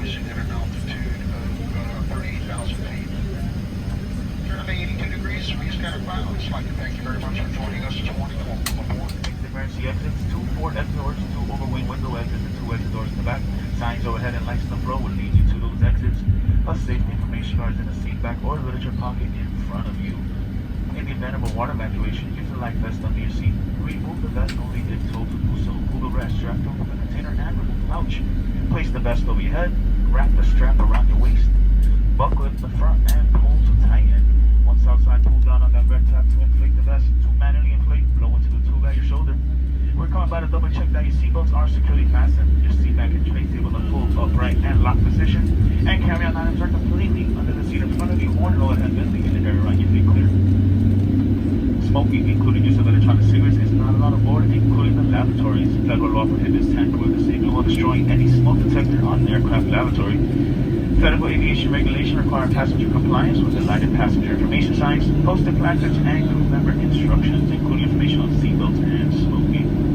cruising at an altitude of 38,000 feet. Currently 82 degrees, three scattered clouds. I'd like to thank you very much for joining us this morning. Welcome aboard. Emergency exits, 2 forward exit doors, 2 overwing window exits, and 2 exit doors in the back. Signs overhead and lights on the floor will lead you to those exits. A safety information card is in the seat back or literature pocket in front of you. In the event of a water evacuation, use the life vest under your seat. Remove the vest only if told to do so. Pull the rest strap over the container and remove the pouch. Place the vest over your head. Wrap the strap around your waist. Buckle it in the front and pull to tighten. Once outside, pull down on that red tab to inflate the vest. To manually inflate, blow into the tube at your shoulder. We're calling by to double check that your seatbelts are securely fastened. Your seat back and tray table in full upright and locked position. And carry-on items are completely under the seat in front of you or no ahead venting in the area around your feet clear. Smoking, including use of electronic cigarettes, is not allowed aboard, including the lavatories. Federal law prohibits tampering with, disabling, or destroying any smoke detector on an aircraft lavatory. Federal aviation regulation require passenger compliance with the lighted passenger information signs, posted placards, and crew member instructions, including information on seatbelts and smoking.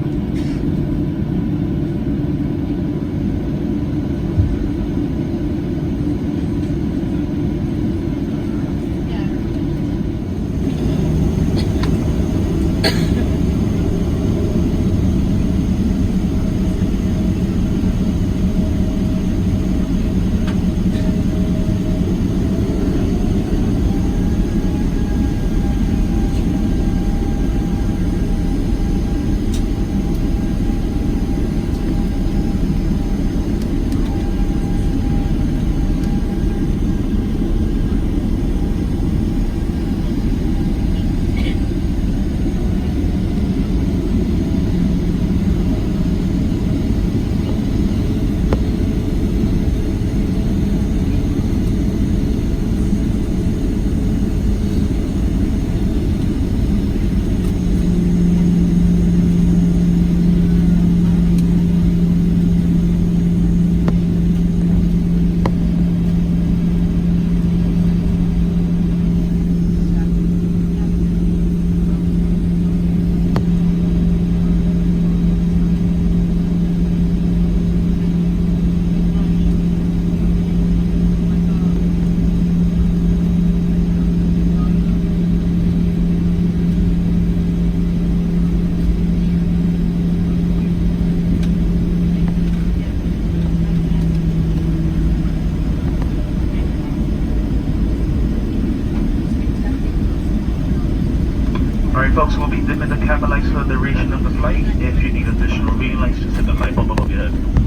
Alright folks, we'll be dimming the cabin lights for the duration of the flight. If you need additional reading lights, just hit the light bulb above your head.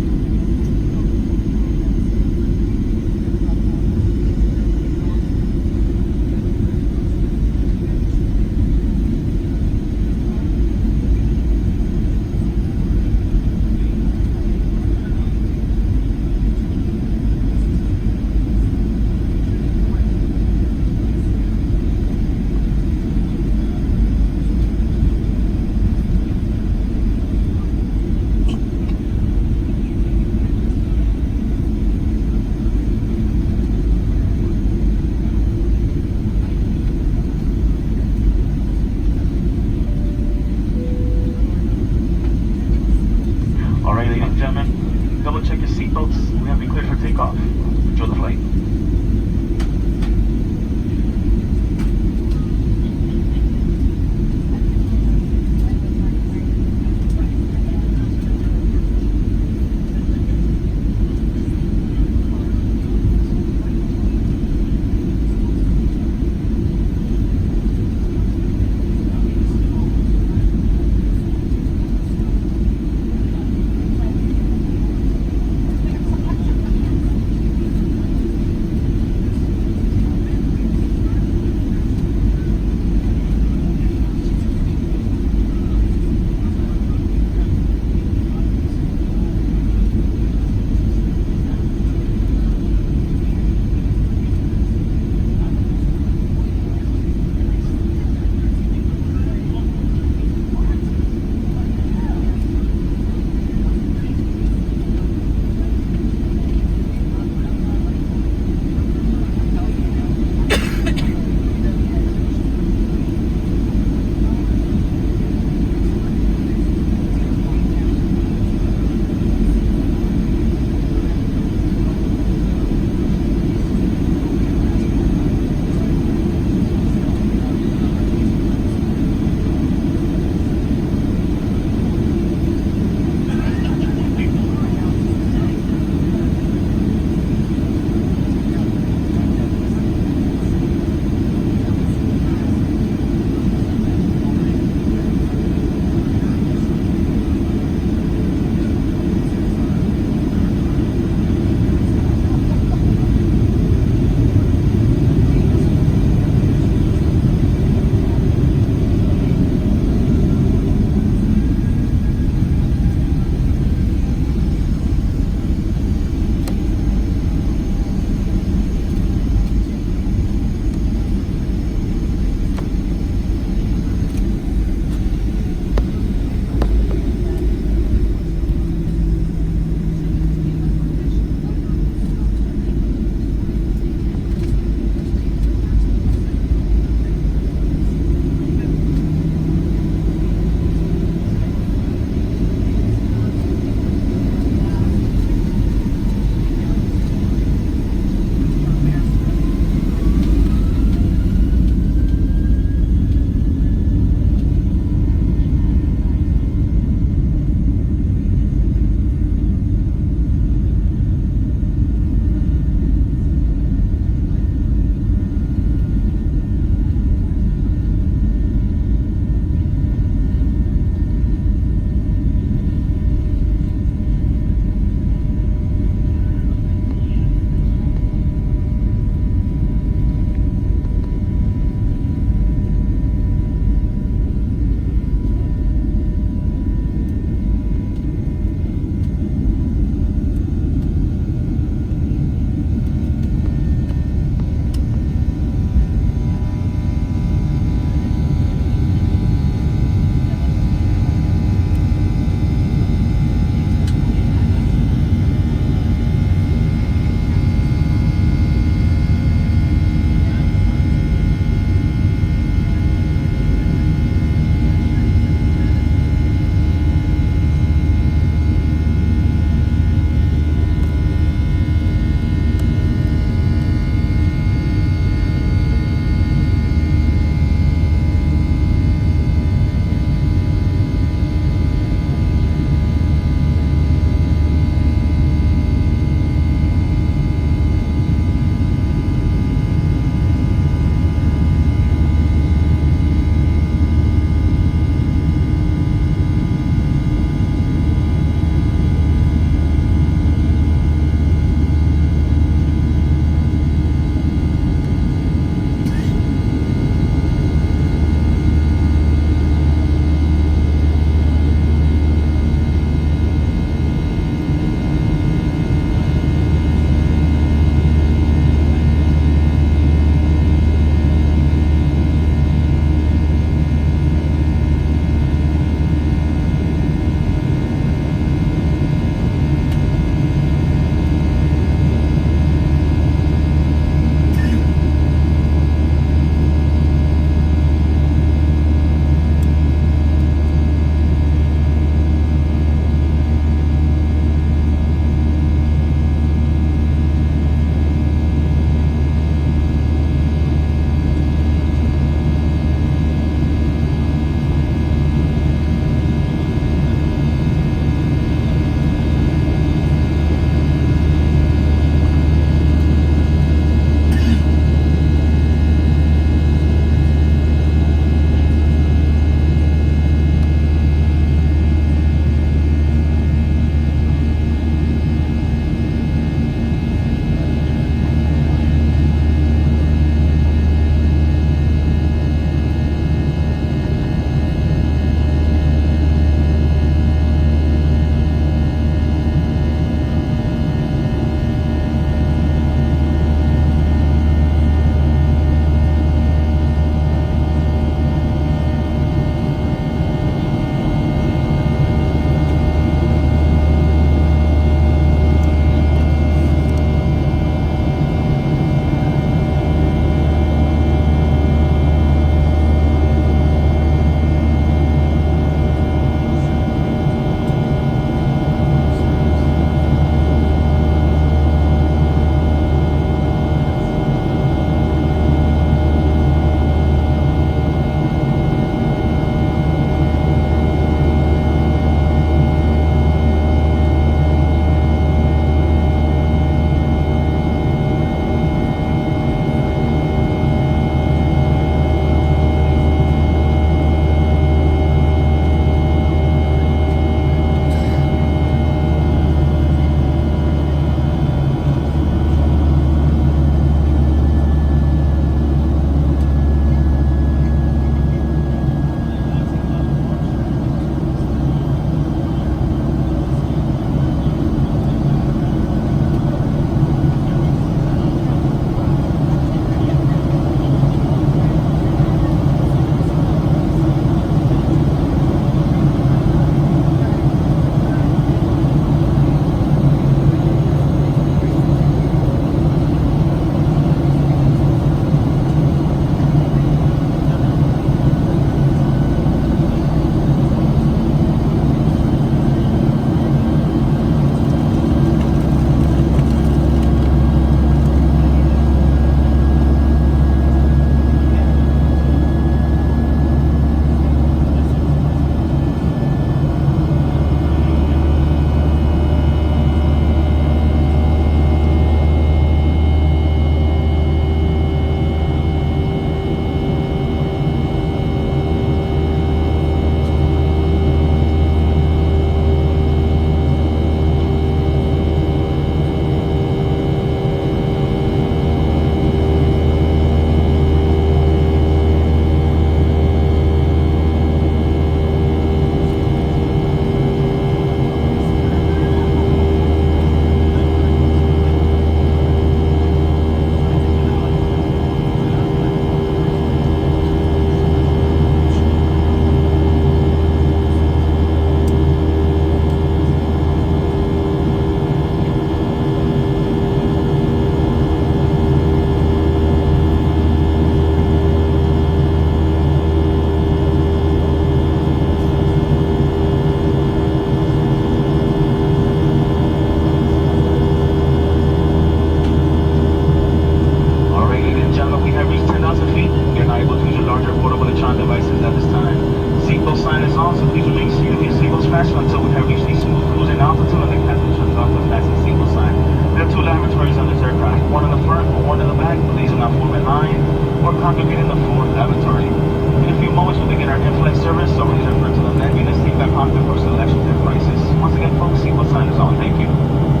devices at this time. Seatbelt sign is on, so please remain seated with your seatbelts fastened until we have reached a smooth cruising altitude and the captain shuts off the fasten seatbelt sign. There are two lavatories on this aircraft, one in the front and one in the back. Please do not form a line or congregate in the forward lavatory. In a few moments, we'll begin our in-flight service, so please refer to the menu in the seatback pocket for selections and prices. Once again, folks, seatbelt sign is on. Thank you.